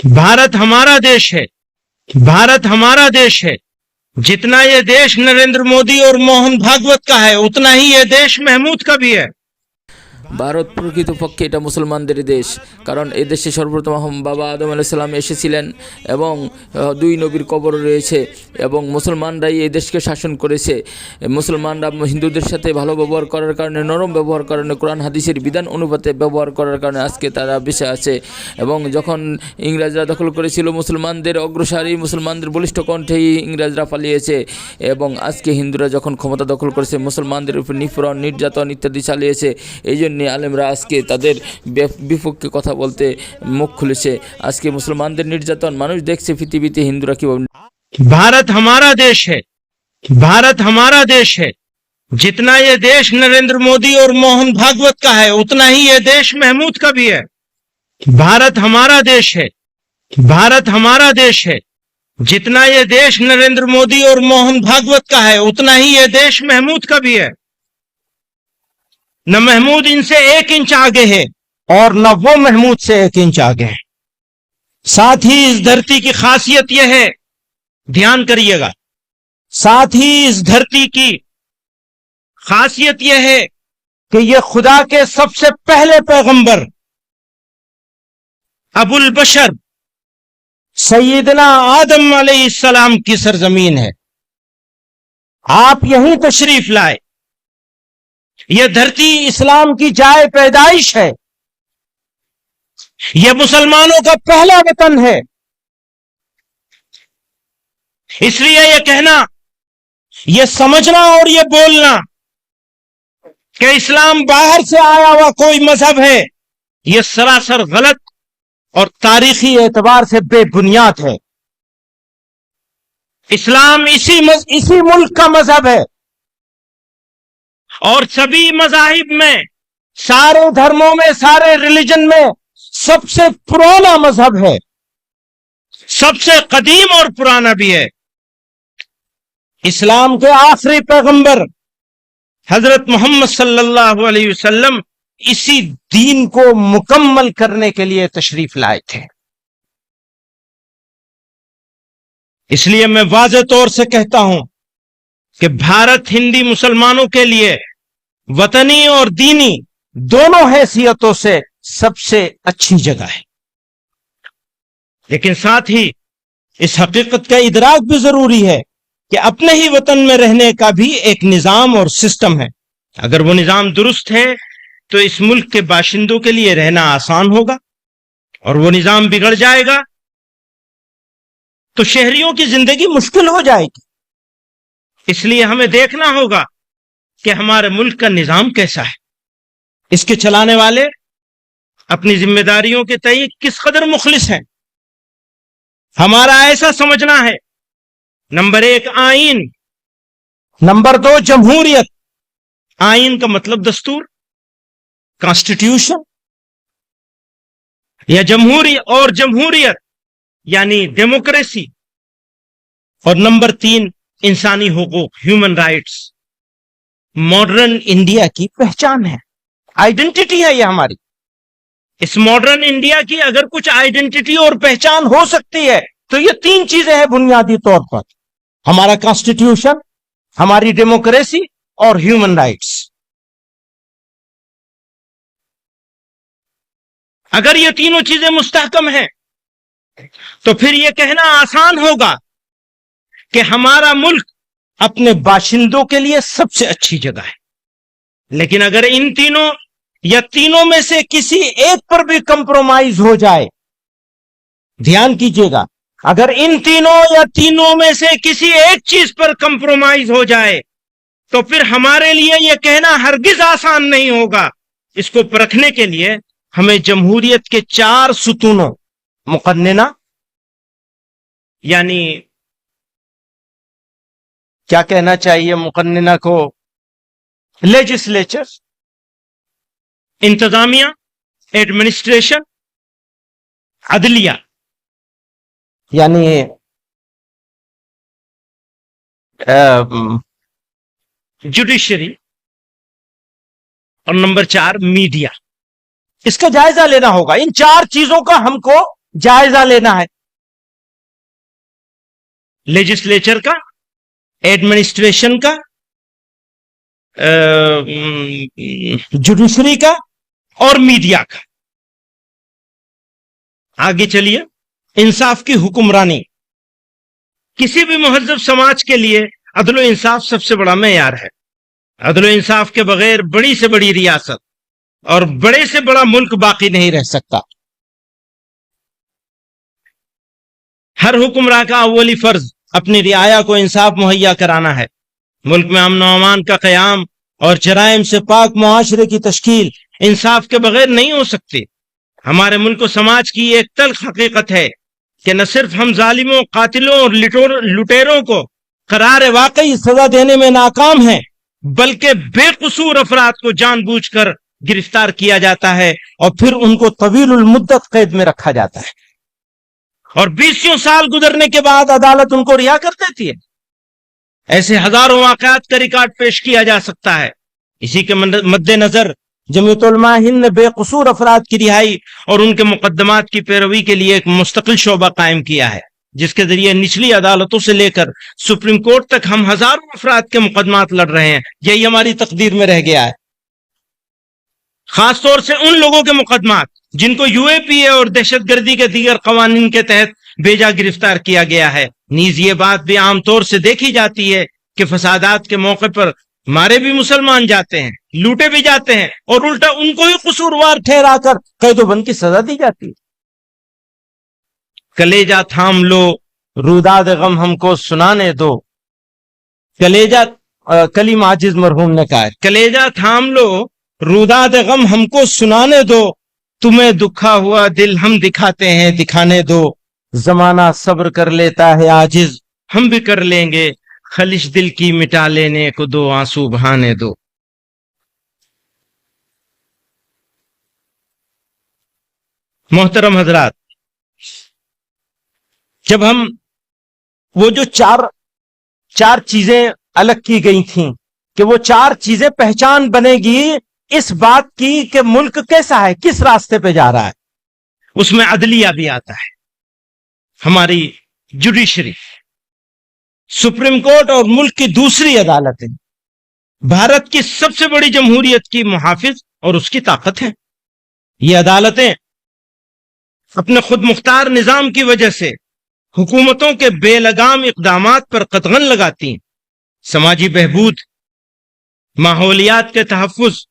भारत हमारा देश है, भारत हमारा देश है। जितना ये देश नरेंद्र मोदी और मोहन भागवत का है, उतना ही ये देश महमूद का भी है। ভারত প্রকৃতপক্ষে এটা মুসলমানদের দেশ, কারণ এই দেশে সর্বপ্রথম বাবা আদম আলাইহিস সালাম এসেছিলেন এবং দুই নবীর কবর রয়েছে এবং মুসলমানরাই এই দেশকে শাসন করেছে। মুসলমানরা হিন্দুদের সাথে ভালো ব্যবহার করার কারণে, নরম ব্যবহার করার কারণে, কোরআন হাদিসের বিধান অনুপাতে ব্যবহার করার কারণে আজকে তারা বেঁচে আছে। এবং যখন ইংরেজরা দখল করেছিল মুসলমানদের অগ্রসারী, মুসলমানদের বলিষ্ঠ কণ্ঠেই ইংরেজরা পালিয়েছে এবং আজকে হিন্দুরা যখন ক্ষমতা দখল করেছে মুসলমানদের উপর নিপীড়ন, নির্যাতন ইত্যাদি চালিয়েছে। এই জন্য আলেমরা আজকে তাদের বিপক্ষে কথা বলতে মুখ খুলেছে। আজকে মুসলমানদের নির্যাতন মানুষ দেখছে পৃথিবীতে হিন্দুরা কিভাবে। भारत हमारा देश है, भारत हमारा देश है। जितना ये देश नरेंद्र मोदी और मोहन भागवत का है, उतना ही ये देश महमूद का भी है। भारत हमारा देश है, भारत हमारा देश है। जितना ये देश नरेंद्र मोदी और मोहन भागवत का है, उतना ही ये देश महमूद का भी है। न महमूद इनसे 1 इंच आगे है और न वो महमूद से 1 इंच आगे है। साथ ही इस धरती की खासियत यह है, ध्यान करिएगा, साथ ही इस धरती की खासियत यह है कि यह खुदा के सबसे पहले पैगंबर अबुल बशर सैयदना आदम अलैहिस्सलाम की सरजमीन है। आप यहीं तशरीफ लाए। यह धरती इस्लाम की जाए पैदाइश है। यह मुसलमानों का पहला वतन है। इसलिए यह कहना, यह समझना और यह बोलना कि इस्लाम बाहर से आया हुआ कोई मजहब है, यह सरासर गलत और तारीखी एतबार से बेबुनियाद है। इस्लाम इसी मुल्क का मजहब है और सभी मजाहिब में, सारे धर्मों में, सारे रिलीजन में सबसे पुराना मजहब है, सबसे कदीम और पुराना भी है। इस्लाम के आखिरी पैगंबर हजरत मोहम्मद सल्लल्लाहु अलैहि वसल्लम इसी दीन को मुकम्मल करने के लिए तशरीफ लाए थे। इसलिए मैं वाज़ेह तौर से कहता हूं कि भारत हिंदी मुसलमानों के लिए वतनी और दीनी दोनों हैसियतों से सबसे अच्छी जगह है। लेकिन साथ ही इस हकीकत का इदराक भी जरूरी है कि अपने ही वतन में रहने का भी एक निजाम और सिस्टम है। अगर वो निजाम दुरुस्त है तो इस मुल्क के बाशिंदों के लिए रहना आसान होगा, और वो निजाम बिगड़ जाएगा तो शहरियों की जिंदगी मुश्किल हो जाएगी। इसलिए हमें देखना होगा कि हमारे मुल्क का निजाम कैसा है, इसके चलाने वाले अपनी जिम्मेदारियों के तय किस कदर मुखलिस हैं। हमारा ऐसा समझना है, नंबर 1 आइन, नंबर 2 जमहूरियत। आइन का मतलब दस्तूर, कॉन्स्टिट्यूशन, या जमहूरियत यानी डेमोक्रेसी। और नंबर 3 इंसानी हुकूक, ह्यूमन राइट्स। मॉडर्न इंडिया की पहचान है, आइडेंटिटी है ये हमारी। इस मॉडर्न इंडिया की अगर कुछ आइडेंटिटी और पहचान हो सकती है तो ये 3 चीजें हैं बुनियादी तौर पर, हमारा कॉन्स्टिट्यूशन, हमारी डेमोक्रेसी और ह्यूमन राइट्स। अगर ये तीनों चीजें मुस्तहकम हैं तो फिर ये कहना आसान होगा कि हमारा मुल्क अपने बाशिंदों के लिए सबसे अच्छी जगह है। लेकिन अगर इन तीनों या तीनों में से किसी एक पर भी कंप्रोमाइज हो जाए, ध्यान कीजिएगा, अगर इन तीनों या तीनों में से किसी एक चीज पर कंप्रोमाइज हो जाए तो फिर हमारे लिए यह कहना हरगिज आसान नहीं होगा। इसको परखने के लिए हमें जमहूरियत के 4 सुतूनों, मुकन्नना यानी क्या कहना चाहिए मुकन्नना को, लेजिस्लेचर, इंतजामिया, एडमिनिस्ट्रेशन, अदलिया यानी जुडिशरी, और नंबर 4 मीडिया। इसका जायजा लेना होगा। इन 4 चीजों का हमको जायजा लेना है, लेजिस्लेचर का, एडमिनिस्ट्रेशन का, जुडिशरी का और मीडिया का। आगे चलिए, इंसाफ की हुक्मरानी। किसी भी महजब समाज के लिए अदल इंसाफ सबसे बड़ा मेयार है। अदल इंसाफ के बगैर बड़ी से बड़ी रियासत और बड़े से बड़ा मुल्क बाकी नहीं रह सकता। हर हुक्मरान का अव्वली फर्ज अपनी रियाया को इंसाफ मुहैया कराना है। मुल्क में अमन व अमान का क़याम और जराइम से पाक मुआशरे की तश्कील इंसाफ के बगैर नहीं हो सकती। हमारे मुल्क और समाज की एक तल्ख हकीकत है कि न सिर्फ हम जालिमों, कातिलों और लुटेरों को करार वाकई सजा देने में नाकाम हैं, बल्कि बेकसूर अफराद को जानबूझकर गिरफ्तार किया जाता है और फिर उनको तवीलुल मुद्दत कैद में रखा जाता है और 20 साल गुजरने के बाद अदालत उनको रिहा कर देती है। ऐसे हजारों वाकयात का रिकॉर्ड पेश किया जा सकता है। इसी के मद्देनजर जमीयत उलमा हिंद ने बेकसूर अफराद की रिहाई और उनके मुकदमात की पैरवी के लिए एक मुस्तकिल शोबा कायम किया है, जिसके जरिए निचली अदालतों से लेकर सुप्रीम कोर्ट तक हम हजारों अफराद के मुकदमात लड़ रहे हैं। यही हमारी तकदीर में रह गया है। खासतौर से उन लोगों के मुकदमात जिनको यूएपीए और दहशतगर्दी के दीगर कवानीन के तहत बेजा गिरफ्तार किया गया है। नीज ये बात भी आमतौर से देखी जाती है कि फसादात के मौके पर मारे भी मुसलमान जाते हैं, लूटे भी जाते हैं और उल्टा उनको ही कसूरवार ठहराकर कैदोबंद की सजा दी जाती है। कलेजा थाम लो, रुदाद गम हमको सुनाने दो। कलेजा, कलीम आजिज मरहूम ने कहा है, कलेजा थाम लो, रुदाद गम हमको सुनाने दो। तुम्हें दुखा हुआ दिल हम दिखाते हैं, दिखाने दो। जमाना सब्र कर लेता है आजिज, हम भी कर लेंगे। खलिश दिल की मिटा लेने को दो, आंसू बहाने दो। मोहतरम हजरात, जब हम वो जो चार चीजें अलग की गई थीं कि वो चार चीजें पहचान बनेगी इस बात की कि मुल्क कैसा है, किस रास्ते पे जा रहा है, उसमें अदलिया भी आता है। हमारी जुडिशरी, सुप्रीम कोर्ट और मुल्क की दूसरी अदालतें भारत की सबसे बड़ी जमहूरियत की मुहाफिज और उसकी ताकत है। ये अदालतें अपने खुद मुख्तार निजाम की वजह से हुकूमतों के बेलगाम इक़दामात पर कतगन लगाती हैं। समाजी बहबूद, माहौलियात के तहफ़्फ़ुज़